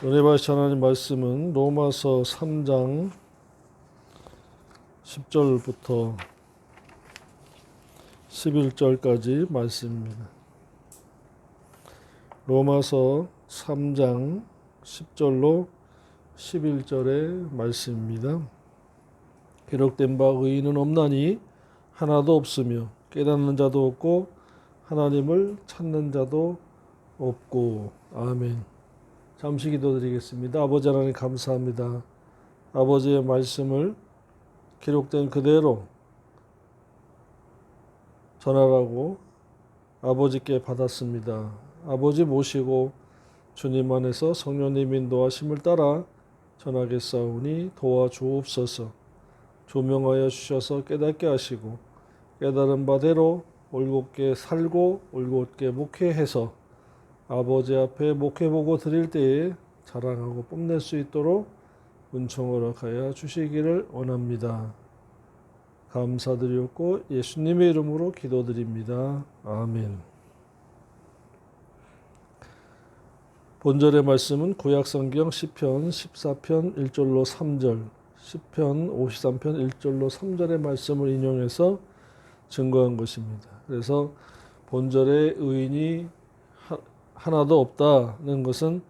은혜 받으신 하나님 말씀은 로마서 3장 10절부터 11절까지 말씀입니다. 로마서 3장 10절로 11절의 말씀입니다. 기록된 바 의인은 없나니 하나도 없으며 깨닫는 자도 없고 하나님을 찾는 자도 없고. 아멘. 잠시 기도드리겠습니다. 아버지 하나님 감사합니다. 아버지의 말씀을 기록된 그대로 전하라고 아버지께 받았습니다. 아버지 모시고 주님 안에서 성령님 인도하심을 따라 전하겠사오니 도와주옵소서. 조명하여 주셔서 깨닫게 하시고 깨달은 바대로 올곧게 살고 올곧게 목회해서 아버지 앞에 목회보고 드릴 때에 자랑하고 뽐낼 수 있도록 은총을 허락하여 주시기를 원합니다. 감사드렸고 예수님의 이름으로 기도드립니다. 아멘. 본절의 말씀은 구약성경 시편 14편 1절로 3절, 시편 53편 1절로 3절의 말씀을 인용해서 증거한 것입니다. 그래서 본절의 의인이 하나도 없다는 것은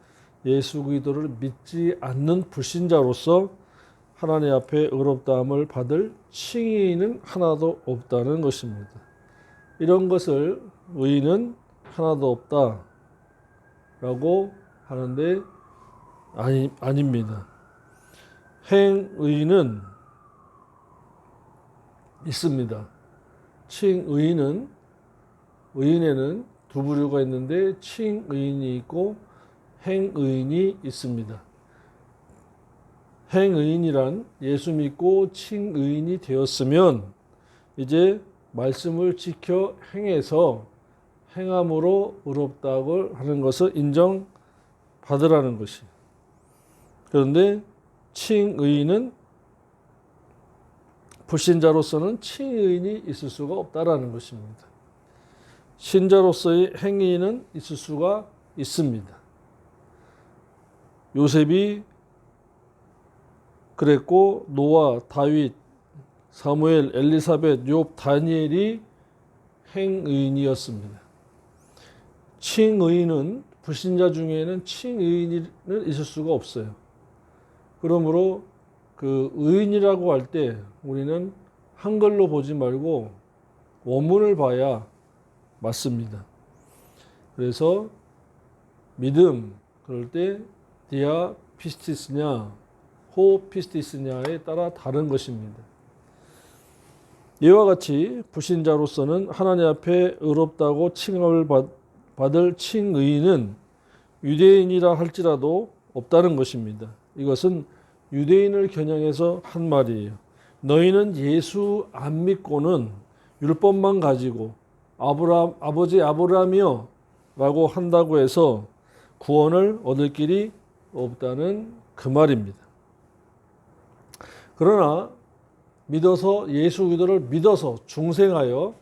예수 그리스도를 믿지 않는 불신자로서 하나님 앞에 의롭다함을 받을 칭의는 하나도 없다는 것입니다. 이런 것을 의인은 하나도 없다라고 하는데 아닙니다. 행의는 있습니다. 의인에는 두 부류가 있는데 칭의인이 있고 행의인이 있습니다. 행의인이란 예수 믿고 칭의인이 되었으면 이제 말씀을 지켜 행해서 행함으로 의롭다고 하는 것을 인정받으라는 것이에요. 그런데 칭의인은 불신자로서는 칭의인이 있을 수가 없다라는 것입니다. 신자로서의 행위는 있을 수가 있습니다. 요셉이 그랬고 노아, 다윗, 사무엘, 엘리사벳, 욥, 다니엘이 행의인이었습니다. 칭의인은 불신자 중에는 칭의인은 있을 수가 없어요. 그러므로 그 의인이라고 할 때 우리는 한글로 보지 말고 원문을 봐야 맞습니다. 그래서 믿음 그럴 때 디아 피스티스냐 호 피스티스냐에 따라 다른 것입니다. 이와 같이 불신자로서는 하나님 앞에 의롭다고 칭함을 받을 칭의인은 유대인이라 할지라도 없다는 것입니다. 이것은 유대인을 겨냥해서 한 말이에요. 너희는 예수 안 믿고는 율법만 가지고 아버지 아브라함이여 라고 한다고 해서 구원을 얻을 길이 없다는 그 말입니다. 그러나 믿어서 예수 그리스도를 믿어서 중생하여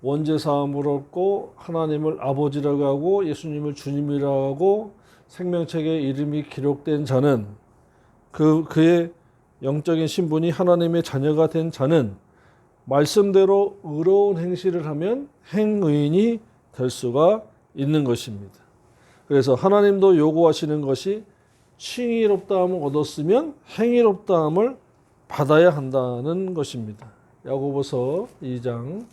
원죄사함을 얻고 하나님을 아버지라고 하고 예수님을 주님이라고 하고 생명책에 이름이 기록된 자는 그의 영적인 신분이 하나님의 자녀가 된 자는 말씀대로 의로운 행실을 하면 행의인이 될 수가 있는 것입니다. 그래서 하나님도 요구하시는 것이 칭의롭다함을 얻었으면 행의롭다함을 받아야 한다는 것입니다. 야고보서 2장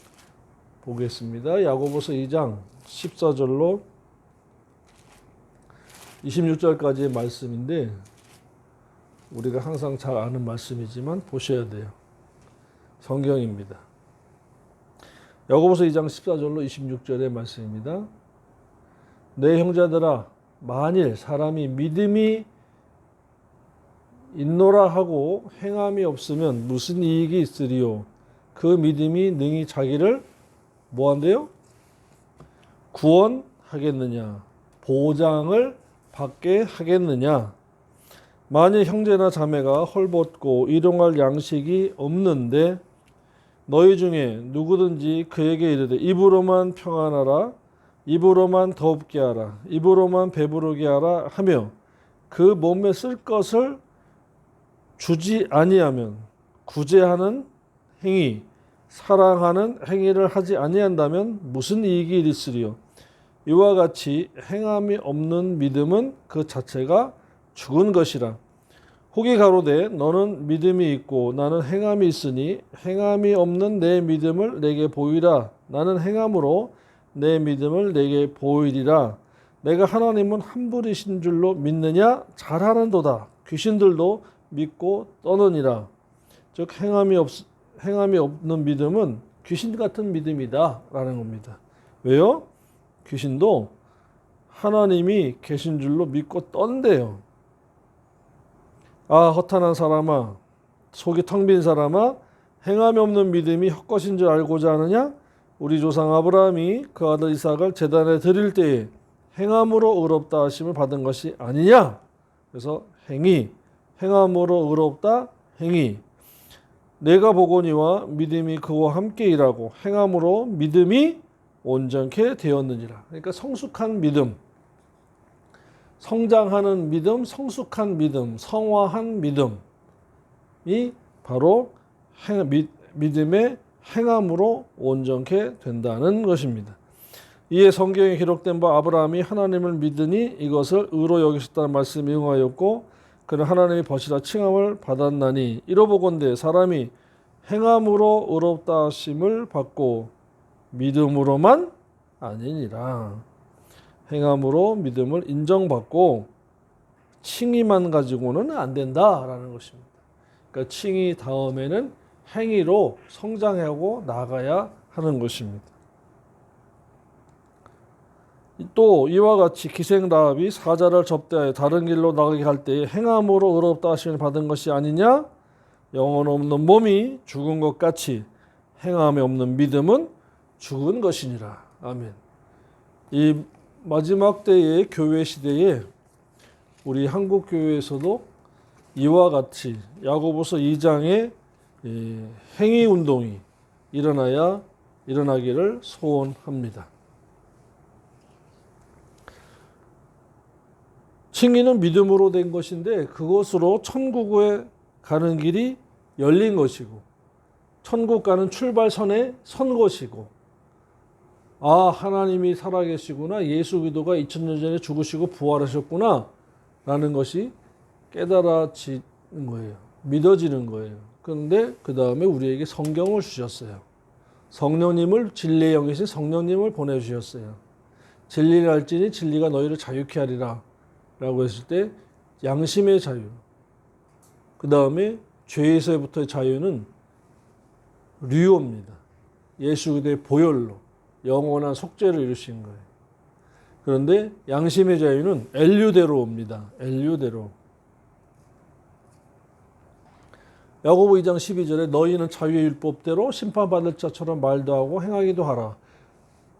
보겠습니다. 야고보서 2장 14절로 26절까지의 말씀인데 우리가 항상 잘 아는 말씀이지만 보셔야 돼요. 성경입니다. 야고보서 2장 14절로 26절의 말씀입니다. 내 형제들아 만일 사람이 믿음이 있노라 하고 행함이 없으면 무슨 이익이 있으리요. 그 믿음이 능히 자기를 뭐한대요? 구원하겠느냐. 보장을 받게 하겠느냐. 만일 형제나 자매가 헐벗고 일용할 양식이 없는데 너희 중에 누구든지 그에게 이르되 입으로만 평안하라 입으로만 더웁게 하라 입으로만 배부르게 하라 하며 그 몸에 쓸 것을 주지 아니하면 구제하는 행위, 사랑하는 행위를 하지 아니한다면 무슨 이익이 있으리요. 이와 같이 행함이 없는 믿음은 그 자체가 죽은 것이라. 혹이 가로되 너는 믿음이 있고 나는 행함이 있으니 행함이 없는 내 믿음을 내게 보이라. 나는 행함으로 내 믿음을 내게 보이리라. 내가 하나님은 한 분이신 줄로 믿느냐? 잘하는도다. 귀신들도 믿고 떠느니라. 즉 행함이 없는 믿음은 귀신 같은 믿음이다 라는 겁니다. 왜요? 귀신도 하나님이 계신 줄로 믿고 떤대요. 아, 허탄한 사람아, 속이 텅 빈 사람아, 행함이 없는 믿음이 헛것인 줄 알고자 하느냐? 우리 조상 아브라함이 그 아들 이삭을 제단에 드릴 때에 행함으로 의롭다 하심을 받은 것이 아니냐? 그래서 행함으로 의롭다 행위. 내가 보거니와 믿음이 그와 함께 일하고 행함으로 믿음이 온전케 되었느니라. 그러니까 성숙한 믿음, 성장하는 믿음, 성숙한 믿음, 성화한 믿음이 바로 믿음의 행함으로 온전케 된다는 것입니다. 이에 성경에 기록된 바 아브라함이 하나님을 믿으니 이것을 의로 여기셨다는 말씀이 응하였고 그는 하나님이 벗이라 칭함을 받았나니 이러보건대 사람이 행함으로 의롭다 하심을 받고 믿음으로만 아니니라. 행함으로 믿음을 인정받고 칭의만 가지고는 안 된다라는 것입니다. 그러니까 칭의 다음에는 행위로 성장하고 나가야 하는 것입니다. 또 이와 같이 기생 라합이 사자를 접대하여 다른 길로 나가게 할 때에 행함으로 의롭다 하심을 받은 것이 아니냐? 영혼 없는 몸이 죽은 것 같이 행함이 없는 믿음은 죽은 것이니라. 아멘. 이 마지막 때의 교회 시대에 우리 한국 교회에서도 이와 같이 야고보서 2장의 행위 운동이 일어나기를 소원합니다. 칭의는 믿음으로 된 것인데 그것으로 천국에 가는 길이 열린 것이고 천국 가는 출발선에 선 것이고 아, 하나님이 살아계시구나, 예수 그리스도가 2000년 전에 죽으시고 부활하셨구나 라는 것이 깨달아지는 거예요. 믿어지는 거예요. 그런데 그 다음에 우리에게 성경을 주셨어요. 성령님을, 진리의 영이신 성령님을 보내주셨어요. 진리를 알지니 진리가 너희를 자유케 하리라 라고 했을 때 양심의 자유, 그 다음에 죄에서부터의 자유는 류호입니다. 예수 그리스도의 보혈로 영원한 속죄를 이루신 거예요. 그런데 양심의 자유는 엘류대로 옵니다. 엘류대로. 야고보 2장 12절에 너희는 자유의 율법대로 심판받을 자처럼 말도 하고 행하기도 하라.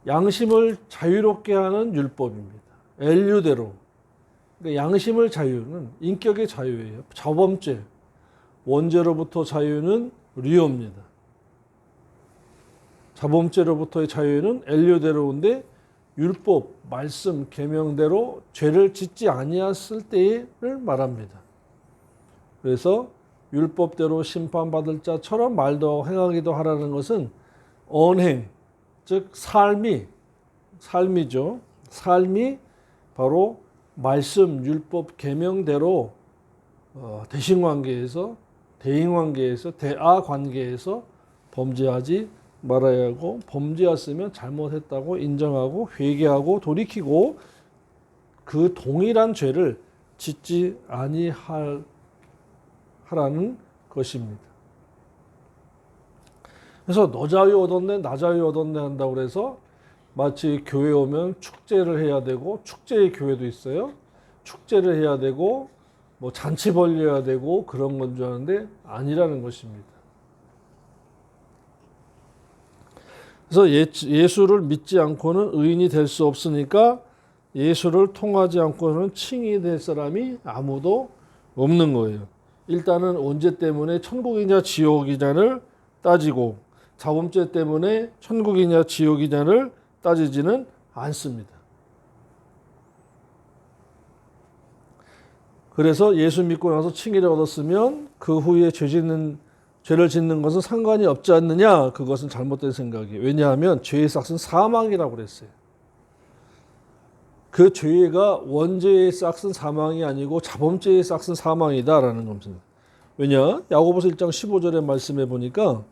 양심을 자유롭게 하는 율법입니다. 엘류대로. 그러니까 양심을 자유는 인격의 자유예요. 자범죄. 원죄로부터 자유는 류호입니다. 자범죄로부터의 자유는 엘류대로인데 율법, 말씀, 계명대로 죄를 짓지 아니했을 때를 말합니다. 그래서 율법대로 심판받을 자처럼 말도 하고 행하기도 하라는 것은 언행, 즉 삶이죠. 삶이 바로 말씀, 율법, 계명대로 대신관계에서, 대인관계에서, 대아관계에서 범죄하지 말아야 하고, 범죄했으면 잘못했다고 인정하고 회개하고 돌이키고 그 동일한 죄를 짓지 아니하라는 것입니다. 그래서 너 자유 얻었네, 나 자유 얻었네 한다고 그래서 마치 교회 오면 축제를 해야 되고, 축제의 교회도 있어요. 축제를 해야 되고 뭐 잔치 벌려야 되고 그런 건 줄 아는데 아니라는 것입니다. 그래서 예수를 믿지 않고는 의인이 될 수 없으니까 예수를 통하지 않고는 칭이 될 사람이 아무도 없는 거예요. 일단은 언제 때문에 천국이냐 지옥이냐를 따지고 자범죄 때문에 천국이냐 지옥이냐를 따지지는 않습니다. 그래서 예수 믿고 나서 칭의를 얻었으면 그 후에 죄를 짓는 것은 상관이 없지 않느냐? 그것은 잘못된 생각이에요. 왜냐하면 죄의 싹은 사망이라고 그랬어요. 그 죄가 원죄의 싹은 사망이 아니고 자범죄의 싹은 사망이다라는 겁니다. 왜냐? 야고보서 1장 15절의 말씀에 보니까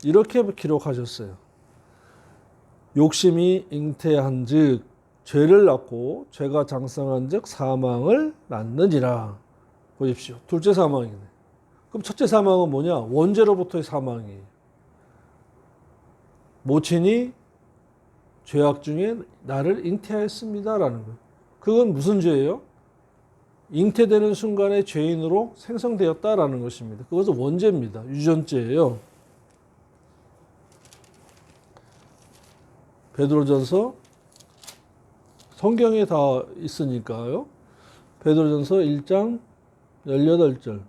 이렇게 기록하셨어요. 욕심이 잉태한 즉 죄를 낳고 죄가 장성한 즉 사망을 낳느니라. 보십시오. 둘째 사망이네. 그럼 첫째 사망은 뭐냐? 원죄로부터의 사망이에요. 모친이 죄악 중에 나를 잉태하였습니다라는 거예요. 그건 무슨 죄예요? 잉태되는 순간에 죄인으로 생성되었다라는 것입니다. 그것은 원죄입니다. 유전죄예요. 베드로전서 성경에 다 있으니까요. 베드로전서 1장 18절.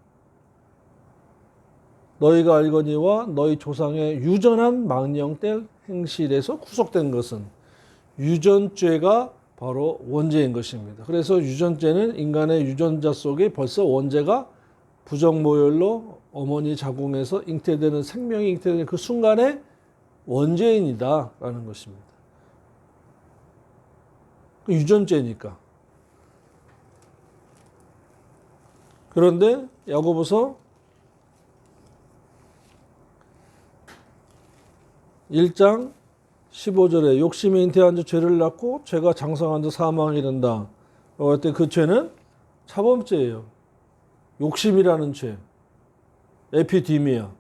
너희가 알거니와 너희 조상의 유전한 망령된 행실에서 구속된 것은 유전죄가 바로 원죄인 것입니다. 그래서 유전죄는 인간의 유전자 속에 벌써 원죄가 부정모혈로 어머니 자궁에서 잉태되는 생명이 잉태되는 그 순간에 원죄인이다라는 것입니다. 유전죄니까. 그런데 야고보서 1장 15절에 욕심이 잉태한 자 죄를 낳고 죄가 장성한 자 사망이 이른다. 그때 그 죄는 자범죄예요. 욕심이라는 죄. 에피디미아.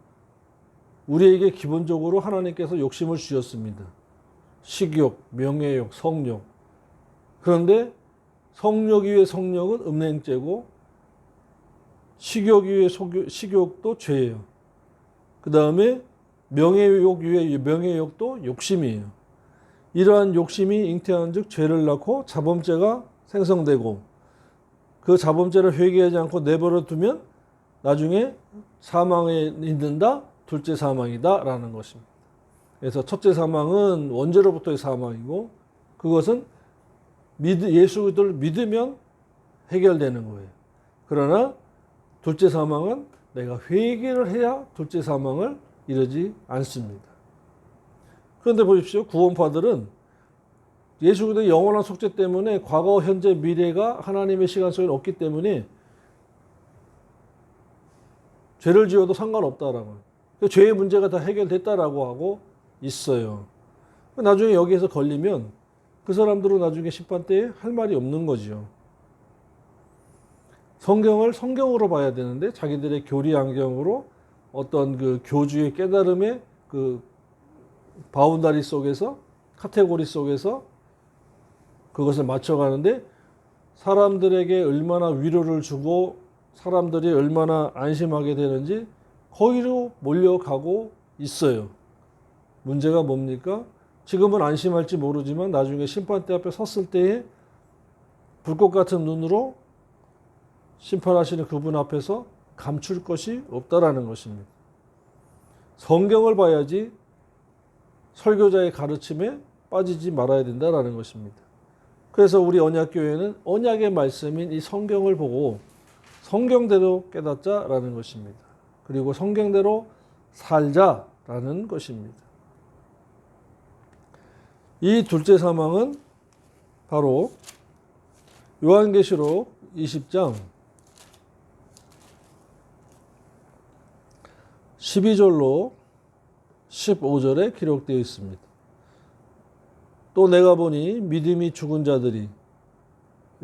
우리에게 기본적으로 하나님께서 욕심을 주셨습니다. 식욕, 명예욕, 성욕. 그런데 성욕 위의 성욕은 음행죄고 식욕 위의 식욕도 죄예요. 그 다음에 명예욕 위의 명예욕도 욕심이에요. 이러한 욕심이 잉태한 즉 죄를 낳고 자범죄가 생성되고 그 자범죄를 회개하지 않고 내버려 두면 나중에 사망에 이른다. 둘째 사망이다 라는 것입니다. 그래서 첫째 사망은 원죄로부터의 사망이고 그것은 예수 그리스도를 믿으면 해결되는 거예요. 그러나 둘째 사망은 내가 회개를 해야 둘째 사망을 이르지 않습니다. 그런데 보십시오. 구원파들은 예수 그리스도의 영원한 속죄 때문에 과거, 현재, 미래가 하나님의 시간 속에 없기 때문에 죄를 지어도 상관없다라고. 죄의 문제가 다 해결됐다라고 하고 있어요. 나중에 여기에서 걸리면 그 사람들은 나중에 심판 때에 할 말이 없는 거죠. 성경을 성경으로 봐야 되는데 자기들의 교리 안경으로 어떤 그 교주의 깨달음의 그 바운다리 속에서 카테고리 속에서 그것을 맞춰가는데 사람들에게 얼마나 위로를 주고 사람들이 얼마나 안심하게 되는지 거기로 몰려가고 있어요. 문제가 뭡니까? 지금은 안심할지 모르지만 나중에 심판대 앞에 섰을 때에 불꽃 같은 눈으로 심판하시는 그분 앞에서 감출 것이 없다라는 것입니다. 성경을 봐야지 설교자의 가르침에 빠지지 말아야 된다라는 것입니다. 그래서 우리 언약교회는 언약의 말씀인 이 성경을 보고 성경대로 깨닫자라는 것입니다. 그리고 성경대로 살자라는 것입니다. 이 둘째 사망은 바로 요한계시록 20장 12절로 15절에 기록되어 있습니다. 또 내가 보니 믿음이 죽은 자들이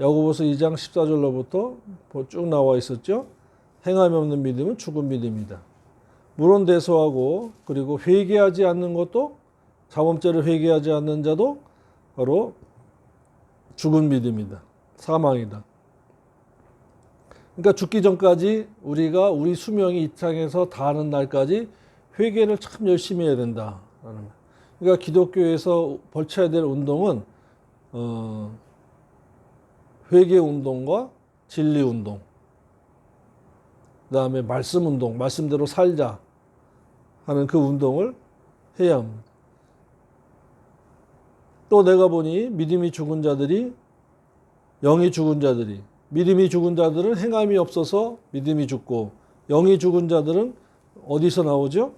야고보서 2장 14절로부터 쭉 나와 있었죠. 행함이 없는 믿음은 죽은 믿음이다. 물론 대소하고 그리고 회개하지 않는 것도 자범죄를 회개하지 않는 자도 바로 죽은 믿음이다. 사망이다. 그러니까 죽기 전까지 우리가 우리 수명이 이 땅에서 다하는 날까지 회개를 참 열심히 해야 된다. 그러니까 기독교에서 벌쳐야 될 운동은 회개 운동과 진리 운동, 그 다음에 말씀 운동, 말씀대로 살자 하는 그 운동을 해야 합니다. 또 내가 보니 믿음이 죽은 자들이, 영이 죽은 자들이, 믿음이 죽은 자들은 행함이 없어서 믿음이 죽고, 영이 죽은 자들은 어디서 나오죠?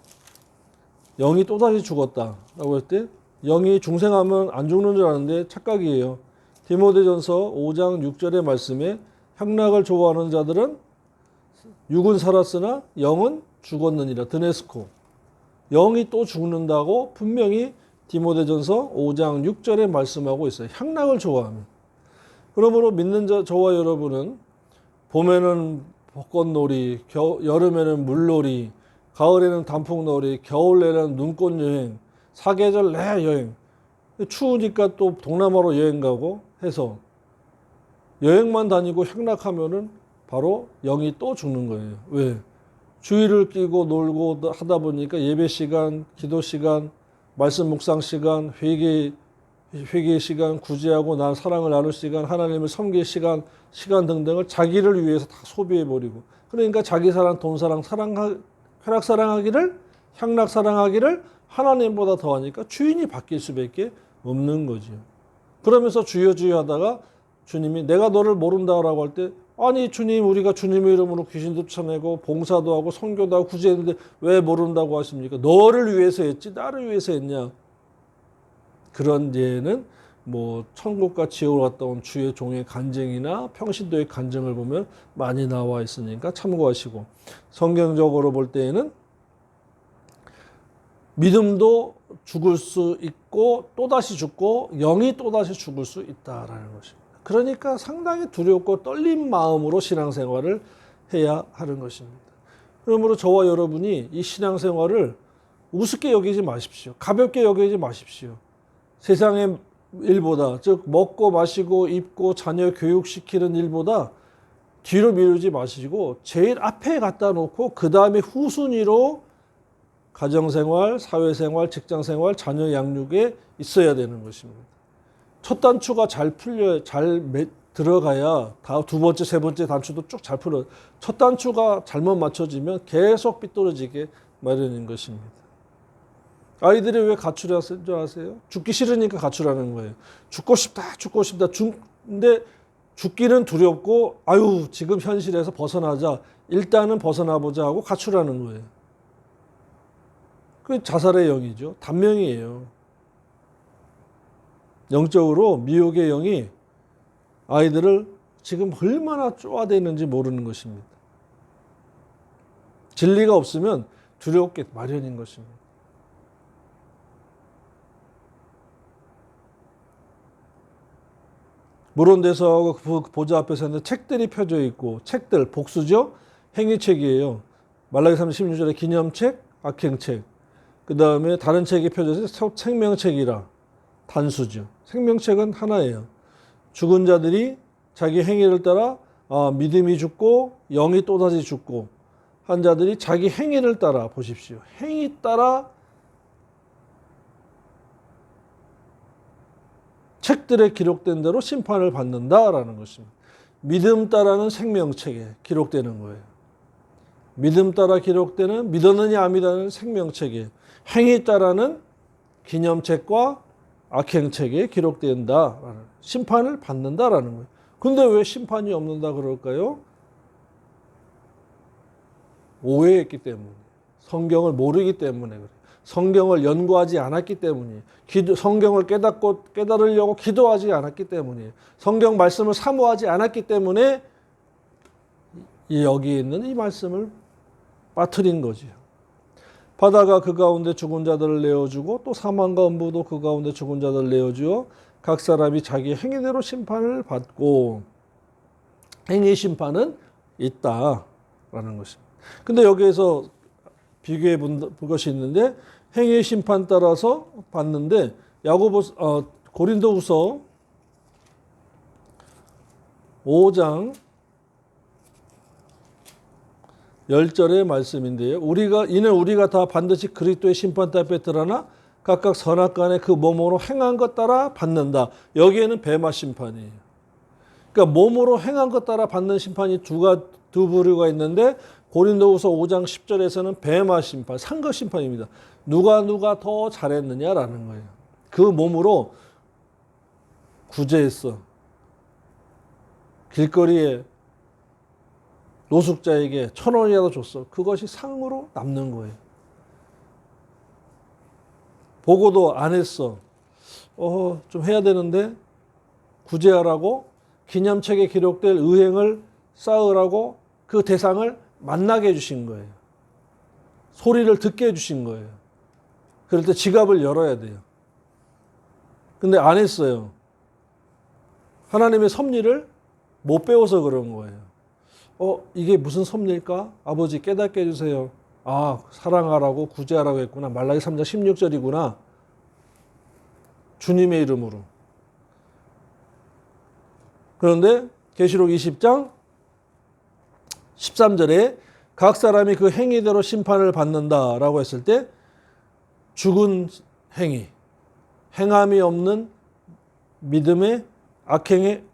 영이 또다시 죽었다라고 할 때, 영이 중생하면 안 죽는 줄 아는데 착각이에요. 디모데전서 5장 6절의 말씀에 향락을 좋아하는 자들은 육은 살았으나 영은 죽었느니라. 드네스코. 영이 또 죽는다고 분명히 디모데전서 5장 6절에 말씀하고 있어요. 향락을 좋아하면. 그러므로 믿는 저와 여러분은 봄에는 벚꽃놀이, 여름에는 물놀이, 가을에는 단풍놀이, 겨울에는 눈꽃 여행, 사계절 내 여행, 추우니까 또 동남아로 여행 가고 해서 여행만 다니고 향락하면은 바로 영이 또 죽는 거예요. 왜? 주의를 끼고 놀고 하다 보니까 예배 시간, 기도 시간, 말씀 묵상 시간, 회개 시간, 구제하고 나 사랑을 나눌 시간, 하나님을 섬길 시간 등등을 자기를 위해서 다 소비해버리고, 그러니까 자기 사랑, 돈 사랑, 쾌락 사랑하기를, 향락 사랑하기를 하나님보다 더하니까 주인이 바뀔 수밖에 없는 거죠. 그러면서 주여 주여 하다가 주님이 내가 너를 모른다라고 할 때, 아니 주님, 우리가 주님의 이름으로 귀신도 쫓아내고 봉사도 하고 선교도 하고 구제했는데 왜 모른다고 하십니까? 너를 위해서 했지 나를 위해서 했냐? 그런 예는 뭐 천국과 지옥을 갔다 온 주의 종의 간증이나 평신도의 간증을 보면 많이 나와 있으니까 참고하시고, 성경적으로 볼 때에는 믿음도 죽을 수 있고 또다시 죽고 영이 또다시 죽을 수 있다라는 것입니다. 그러니까 상당히 두렵고 떨린 마음으로 신앙생활을 해야 하는 것입니다. 그러므로 저와 여러분이 이 신앙생활을 우습게 여기지 마십시오. 가볍게 여기지 마십시오. 세상의 일보다, 즉 먹고 마시고 입고 자녀 교육시키는 일보다 뒤로 미루지 마시고 제일 앞에 갖다 놓고 그 다음에 후순위로 가정생활, 사회생활, 직장생활, 자녀 양육에 있어야 되는 것입니다. 첫 단추가 잘 들어가야 다 두 번째, 세 번째 단추도 쭉 잘 풀어요. 첫 단추가 잘못 맞춰지면 계속 삐뚤어지게 마련인 것입니다. 아이들이 왜 가출할 줄 아세요? 죽기 싫으니까 가출하는 거예요. 죽고 싶다. 근데 죽기는 두렵고, 아유, 지금 현실에서 벗어나자. 일단은 벗어나보자 하고 가출하는 거예요. 그 자살의 영이죠. 단명이에요. 영적으로 미혹의 영이 아이들을 지금 얼마나 쪼아대는지 모르는 것입니다. 진리가 없으면 두렵게 마련인 것입니다. 물온대서하고 그 보좌 앞에서는 책들이 펴져 있고, 책들 복수죠. 행위책이에요. 말라기 3장 16절에 기념책, 악행책. 그 다음에 다른 책이 펴져 있어서 생명책이라 단수죠. 생명책은 하나예요. 죽은 자들이 자기 행위를 따라 믿음이 죽고 영이 또다시 죽고 한 자들이 자기 행위를 따라, 보십시오. 행위 따라 책들에 기록된 대로 심판을 받는다라는 것입니다. 믿음 따라는 생명책에 기록되는 거예요. 믿음 따라 기록되는, 믿었느냐 안 믿었느냐 생명책에, 행위 따라는 기념책과 악행책에 기록된다라는, 심판을 받는다라는 거예요. 근데 왜 심판이 없는다 그럴까요? 오해했기 때문에, 성경을 모르기 때문에 그래요. 성경을 연구하지 않았기 때문이에요. 성경을 깨달으려고 기도하지 않았기 때문이에요. 성경 말씀을 사모하지 않았기 때문에 여기 있는 이 말씀을 빠뜨린 거지요. 바다가 그 가운데 죽은 자들을 내어주고 또 사망과 음부도 그 가운데 죽은 자들을 내어주어 각 사람이 자기 행위대로 심판을 받고, 행위 심판은 있다라는 것입니다. 근데 여기에서 비교해 본 것이 있는데, 행위 심판 따라서 받는데, 고린도후서 5장 10절의 말씀인데요. 이는 우리가 다 반드시 그리스도의 심판대 앞에 드러나 각각 선악간에 그 몸으로 행한 것 따라 받는다. 여기에는 베마 심판이에요. 그러니까 몸으로 행한 것 따라 받는 심판이 두 부류가 있는데, 고린도후서 5장 10절에서는 베마 심판, 상거 심판입니다. 누가 더 잘했느냐라는 거예요. 그 몸으로 구제했어. 길거리에 노숙자에게 1,000원이라도 줬어. 그것이 상으로 남는 거예요. 보고도 안 했어. 좀 해야 되는데 구제하라고 기념책에 기록될 의행을 쌓으라고 그 대상을 만나게 해주신 거예요. 소리를 듣게 해주신 거예요. 그럴 때 지갑을 열어야 돼요. 근데 안 했어요. 하나님의 섭리를 못 배워서 그런 거예요. 이게 무슨 섭리일까? 아버지 깨닫게 해주세요. 사랑하라고 구제하라고 했구나. 말라기 3장 16절이구나. 주님의 이름으로. 그런데 계시록 20장 13절에 각 사람이 그 행위대로 심판을 받는다라고 했을 때 죽은 행위, 행함이 없는 믿음의 악행의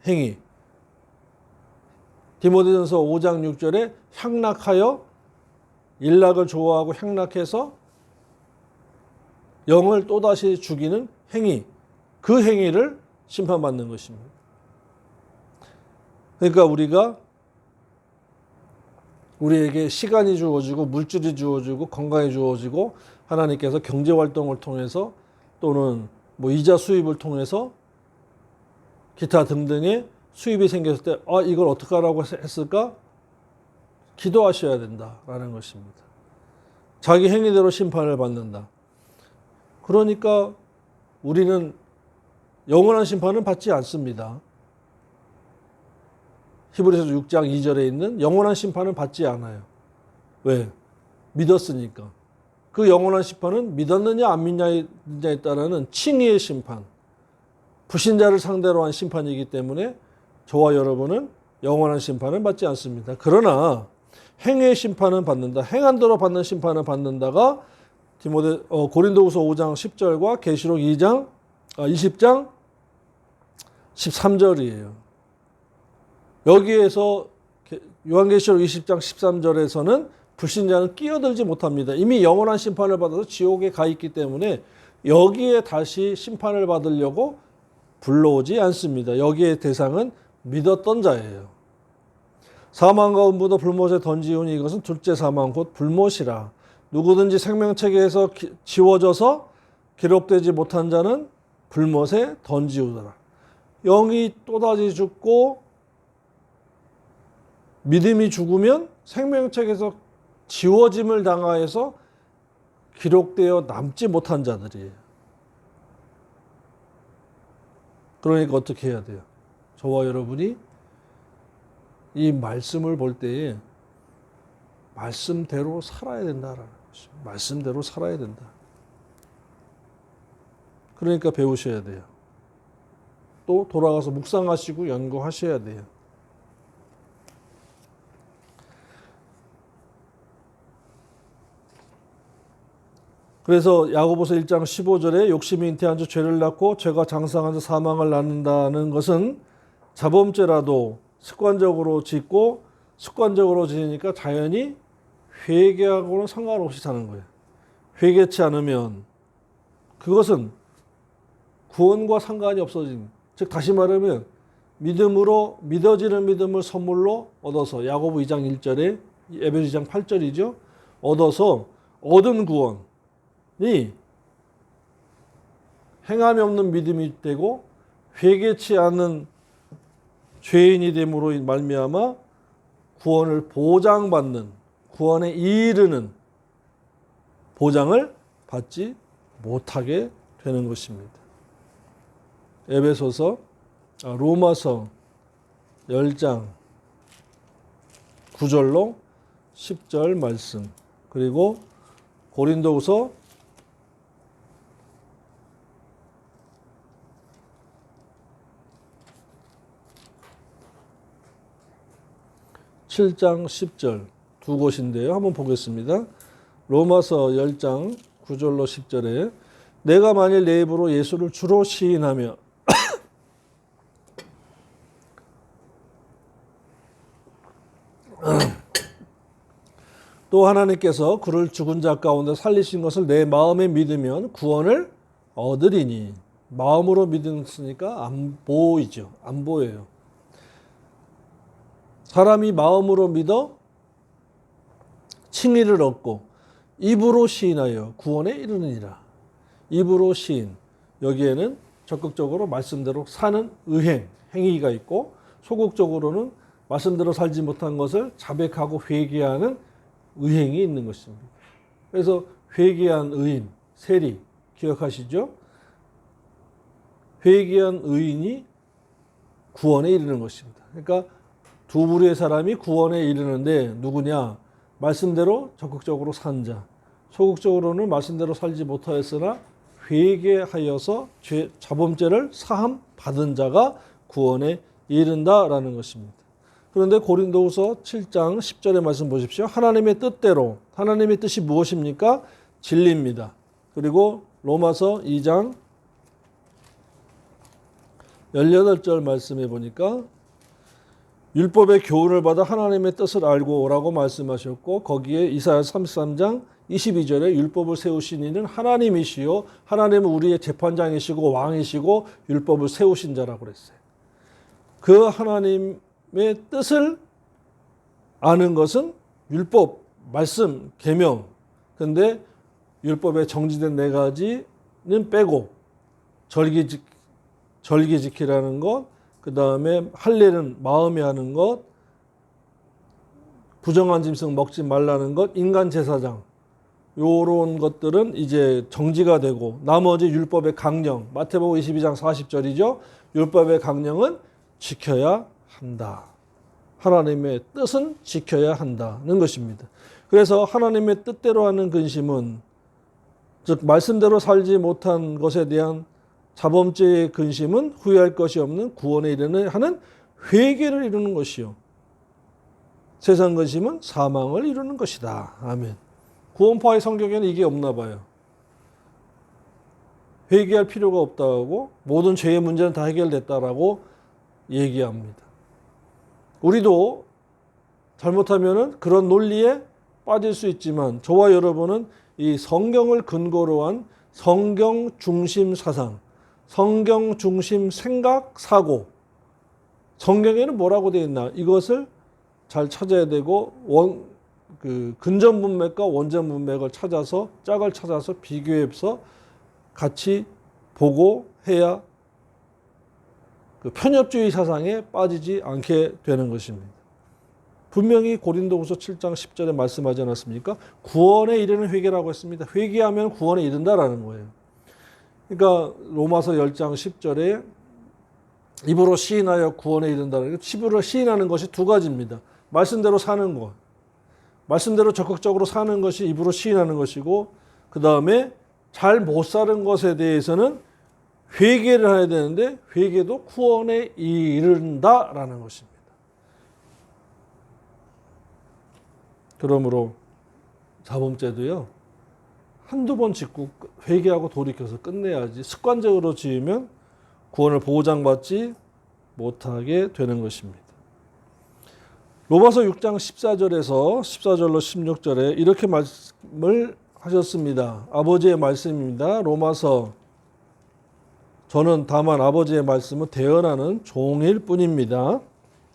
행위. 디모데전서 5장 6절에 향락하여 일락을 좋아하고 향락해서 영을 또다시 죽이는 행위. 그 행위를 심판받는 것입니다. 그러니까 우리에게 시간이 주어지고 물질이 주어지고 건강이 주어지고 하나님께서 경제활동을 통해서 또는 이자 수입을 통해서 기타 등등의 수입이 생겼을 때 이걸 어떻게 하라고 했을까? 기도하셔야 된다라는 것입니다. 자기 행위대로 심판을 받는다. 그러니까 우리는 영원한 심판은 받지 않습니다. 히브리서 6장 2절에 있는 영원한 심판은 받지 않아요. 왜? 믿었으니까. 그 영원한 심판은 믿었느냐 안 믿느냐에 따르는 칭의의 심판, 불신자를 상대로 한 심판이기 때문에 저와 여러분은 영원한 심판은 받지 않습니다. 그러나 행위의 심판은 받는다. 행한 대로 받는 심판은 받는다가 고린도후서 5장 10절과 계시록 20장 13절이에요. 여기에서 요한계시록 20장 13절에서는 불신자는 끼어들지 못합니다. 이미 영원한 심판을 받아서 지옥에 가 있기 때문에 여기에 다시 심판을 받으려고 불러오지 않습니다. 여기에 대상은 믿었던 자예요. 사망과 음부도 불못에 던지우니 이것은 둘째 사망 곧 불못이라. 누구든지 생명책에서 지워져서 기록되지 못한 자는 불못에 던지우더라. 영이 또다시 죽고 믿음이 죽으면 생명책에서 지워짐을 당하여서 기록되어 남지 못한 자들이에요. 그러니까 어떻게 해야 돼요? 저와 여러분이 이 말씀을 볼 때에 말씀대로 살아야 된다라는 것이죠. 말씀대로 살아야 된다. 그러니까 배우셔야 돼요. 또 돌아가서 묵상하시고 연구하셔야 돼요. 그래서 야고보서 1장 15절에 욕심이 잉태한 자 죄를 낳고 죄가 장성한 자 사망을 낳는다는 것은 자범죄라도 습관적으로 짓고 습관적으로 지으니까 자연히 회개하고는 상관없이 사는 거예요. 회개치 않으면 그것은 구원과 상관이 없어진, 즉 다시 말하면 믿음으로 믿어지는 믿음을 선물로 얻어서 야고보 2장 1절에 에베소 2장 8절이죠. 얻어서 얻은 구원이 행함이 없는 믿음이 되고 회개치 않는 죄인이 됨으로 말미암아 구원을 보장받는, 구원에 이르는 보장을 받지 못하게 되는 것입니다. 로마서 10장 9절로 10절 말씀, 그리고 고린도후서 7장 10절 두 곳인데요. 한번 보겠습니다. 로마서 10장 9절로 10절에 내가 만일 내 입으로 예수를 주로 시인하며 또 하나님께서 그를 죽은 자 가운데 살리신 것을 내 마음에 믿으면 구원을 얻으리니. 마음으로 믿으니까 안 보이죠. 안 보여요. 사람이 마음으로 믿어 칭의를 얻고 입으로 시인하여 구원에 이르느니라. 입으로 시인. 여기에는 적극적으로 말씀대로 사는 의행, 행위가 있고 소극적으로는 말씀대로 살지 못한 것을 자백하고 회개하는 의행이 있는 것입니다. 그래서 회개한 의인, 세리 기억하시죠? 회개한 의인이 구원에 이르는 것입니다. 그러니까 두 부류의 사람이 구원에 이르는데 누구냐? 말씀대로 적극적으로 산 자. 소극적으로는 말씀대로 살지 못하였으나 회개하여서 자범죄를 사함 받은 자가 구원에 이른다라는 것입니다. 그런데 고린도후서 7장 10절의 말씀 보십시오. 하나님의 뜻대로, 하나님의 뜻이 무엇입니까? 진리입니다. 그리고 로마서 2장 18절 말씀해 보니까 율법의 교훈을 받아 하나님의 뜻을 알고 오라고 말씀하셨고, 거기에 이사야 33장 22절에 율법을 세우신 이는 하나님이시요 하나님은 우리의 재판장이시고 왕이시고 율법을 세우신 자라고 그랬어요. 그 하나님의 뜻을 아는 것은 율법, 말씀, 계명. 근데 율법에 정지된 네 가지는 빼고 절기 지키라는 것, 그 다음에 할례는 마음에 하는 것, 부정한 짐승 먹지 말라는 것, 인간 제사장, 요런 것들은 이제 정지가 되고, 나머지 율법의 강령, 마태복음 22장 40절이죠. 율법의 강령은 지켜야 한다. 하나님의 뜻은 지켜야 한다는 것입니다. 그래서 하나님의 뜻대로 하는 근심은, 즉 말씀대로 살지 못한 것에 대한 자범죄의 근심은 후회할 것이 없는 구원에 이르는 하는 회개를 이루는 것이요. 세상 근심은 사망을 이루는 것이다. 아멘. 구원파의 성경에는 이게 없나 봐요. 회개할 필요가 없다고, 모든 죄의 문제는 다 해결됐다라고 얘기합니다. 우리도 잘못하면 그런 논리에 빠질 수 있지만, 저와 여러분은 이 성경을 근거로 한 성경 중심 사상, 성경 중심 생각, 사고, 성경에는 뭐라고 되어 있나, 이것을 잘 찾아야 되고, 근전 문맥과 원전 문맥을 찾아서, 짝을 찾아서 비교해서 같이 보고 해야 그 편협주의 사상에 빠지지 않게 되는 것입니다. 분명히 고린도후서 7장 10절에 말씀하지 않았습니까? 구원에 이르는 회개라고 했습니다. 회개하면 구원에 이른다라는 거예요. 그러니까 로마서 10장 10절에 입으로 시인하여 구원에 이른다는 것, 입으로 시인하는 것이 두 가지입니다. 말씀대로 사는 것, 말씀대로 적극적으로 사는 것이 입으로 시인하는 것이고, 그 다음에 잘 못 사는 것에 대해서는 회개를 해야 되는데, 회개도 구원에 이른다라는 것입니다. 그러므로 자범죄도요, 한두 번 짓고 회개하고 돌이켜서 끝내야지, 습관적으로 지으면 구원을 보장받지 못하게 되는 것입니다. 로마서 6장 14절에서 14절로 16절에 이렇게 말씀을 하셨습니다. 아버지의 말씀입니다. 로마서, 저는 다만 아버지의 말씀을 대언하는 종일 뿐입니다.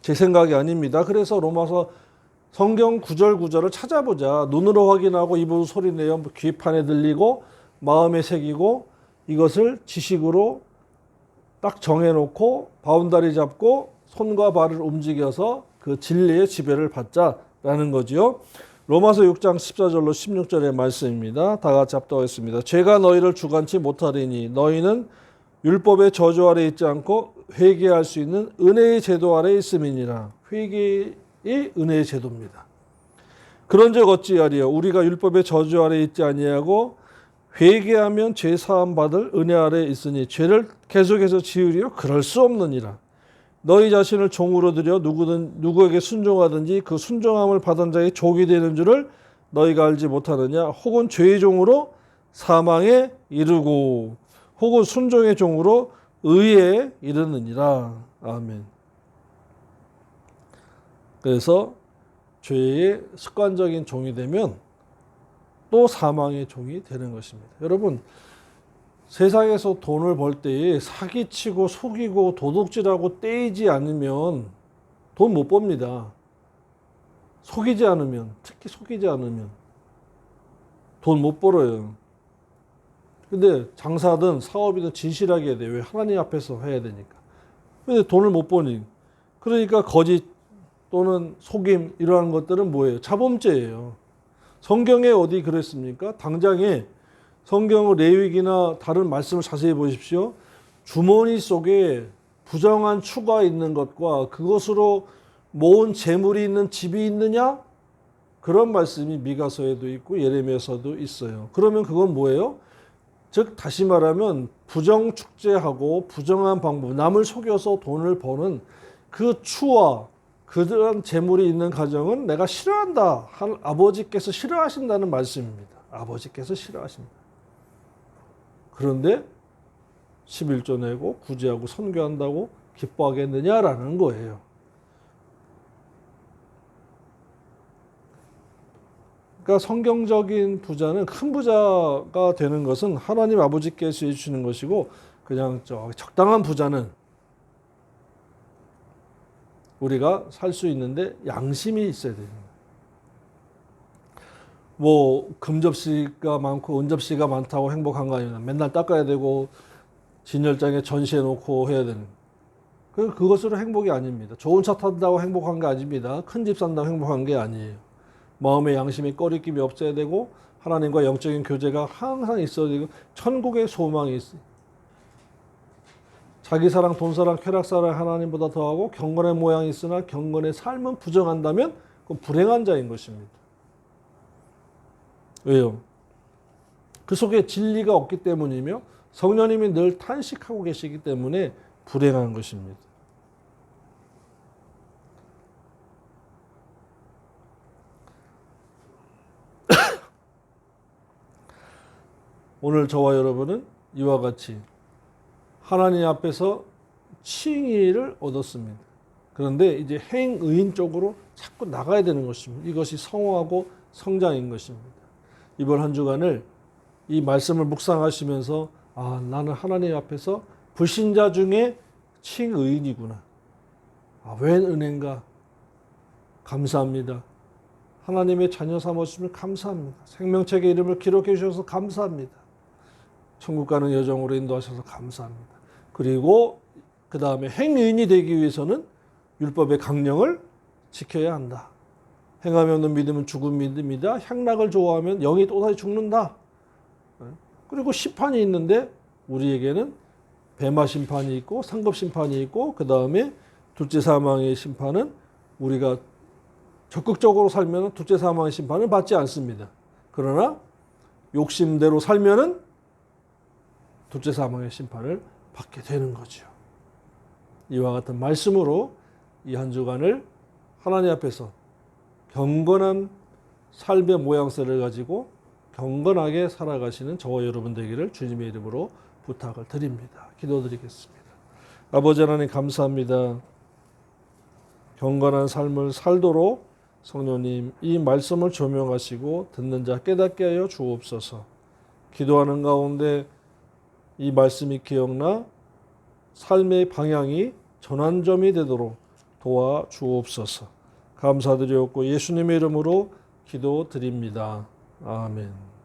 제 생각이 아닙니다. 그래서 로마서 성경 구절 구절을 찾아보자. 눈으로 확인하고 입으로 소리내어 귀판에 들리고 마음에 새기고, 이것을 지식으로 딱 정해놓고 바운다리 잡고 손과 발을 움직여서 그 진리의 지배를 받자라는 거지요. 로마서 6장 14절로 16절의 말씀입니다. 다 같이 합독하겠습니다. 죄가 너희를 주관치 못하리니 너희는 율법의 저주 아래 있지 않고 회개할 수 있는 은혜의 제도 아래 있음이니라. 회개의 은혜의 제도입니다. 그런즉 어찌하리요? 우리가 율법의 저주 아래 있지 아니하고 회개하면 죄 사함 받을 은혜 아래 있으니 죄를 계속해서 지으리요? 그럴 수 없느니라. 너희 자신을 종으로 들여 누구에게 순종하든지 그 순종함을 받은 자의 족이 되는 줄을 너희가 알지 못하느냐? 혹은 죄의 종으로 사망에 이르고 혹은 순종의 종으로 의에 이르느니라. 아멘. 그래서 죄의 습관적인 종이 되면 또 사망의 종이 되는 것입니다. 여러분, 세상에서 돈을 벌 때에 사기치고 속이고 도둑질하고 떼이지 않으면 돈 못 법니다. 속이지 않으면, 특히 속이지 않으면 돈 못 벌어요. 근데 장사든 사업이든 진실하게 해야 돼요. 왜? 하나님 앞에서 해야 되니까. 근데 돈을 못 버니. 그러니까 거짓 또는 속임 이러한 것들은 뭐예요? 자범죄예요. 성경에 어디 그랬습니까? 당장에 성경 레위기나 다른 말씀을 자세히 보십시오. 주머니 속에 부정한 추가 있는 것과 그것으로 모은 재물이 있는 집이 있느냐? 그런 말씀이 미가서에도 있고 예레미야서도 있어요. 그러면 그건 뭐예요? 즉 다시 말하면 부정축제하고 부정한 방법, 남을 속여서 돈을 버는 그 추와 그런 재물이 있는 가정은 내가 싫어한다. 아버지께서 싫어하신다는 말씀입니다. 아버지께서 싫어하신다. 그런데 11조 내고 구제하고 선교한다고 기뻐하겠느냐라는 거예요. 그러니까 성경적인 부자는 큰 부자가 되는 것은 하나님 아버지께서 해주시는 것이고 그냥 적당한 부자는 우리가 살 수 있는데 양심이 있어야 됩니다. 뭐 금접시가 많고 은접시가 많다고 행복한 거 아니냐. 맨날 닦아야 되고 진열장에 전시해 놓고 해야 되는. 그것으로 행복이 아닙니다. 좋은 차 탄다고 행복한 게 아닙니다. 큰 집 산다고 행복한 게 아니에요. 마음의 양심이 꺼리낌이 없어야 되고 하나님과 영적인 교제가 항상 있어야 되고 천국의 소망이 있어요. 자기 사랑, 돈 사랑, 쾌락 사랑 하나님보다 더하고 경건의 모양이 있으나 경건의 삶은 부정한다면 그건 불행한 자인 것입니다. 왜요? 그 속에 진리가 없기 때문이며 성령님이 늘 탄식하고 계시기 때문에 불행한 것입니다. 오늘 저와 여러분은 이와 같이 하나님 앞에서 칭의를 얻었습니다. 그런데 이제 행의인 쪽으로 자꾸 나가야 되는 것입니다. 이것이 성화하고 성장인 것입니다. 이번 한 주간을 이 말씀을 묵상하시면서 나는 하나님 앞에서 불신자 중에 칭의인이구나. 웬 은혜인가. 감사합니다. 하나님의 자녀 삼으심을 감사합니다. 생명책의 이름을 기록해 주셔서 감사합니다. 천국 가는 여정으로 인도하셔서 감사합니다. 그리고 그 다음에 행의인이 되기 위해서는 율법의 강령을 지켜야 한다. 행함이 없는 믿음은 죽은 믿음이다. 향락을 좋아하면 영이 또다시 죽는다. 그리고 심판이 있는데 우리에게는 배마 심판이 있고 상급 심판이 있고 그 다음에 둘째 사망의 심판은 우리가 적극적으로 살면 둘째 사망의 심판을 받지 않습니다. 그러나 욕심대로 살면은 둘째 사망의 심판을 받게 되는 거죠. 이와 같은 말씀으로 이 한 주간을 하나님 앞에서 경건한 삶의 모양새를 가지고 경건하게 살아가시는 저와 여러분 되기를 주님의 이름으로 부탁을 드립니다. 기도드리겠습니다. 아버지 하나님 감사합니다. 경건한 삶을 살도록 성령님 이 말씀을 조명하시고 듣는 자 깨닫게 하여 주옵소서. 기도하는 가운데 이 말씀이 기억나 삶의 방향이 전환점이 되도록 도와주옵소서. 감사드리옵고 예수님의 이름으로 기도드립니다. 아멘.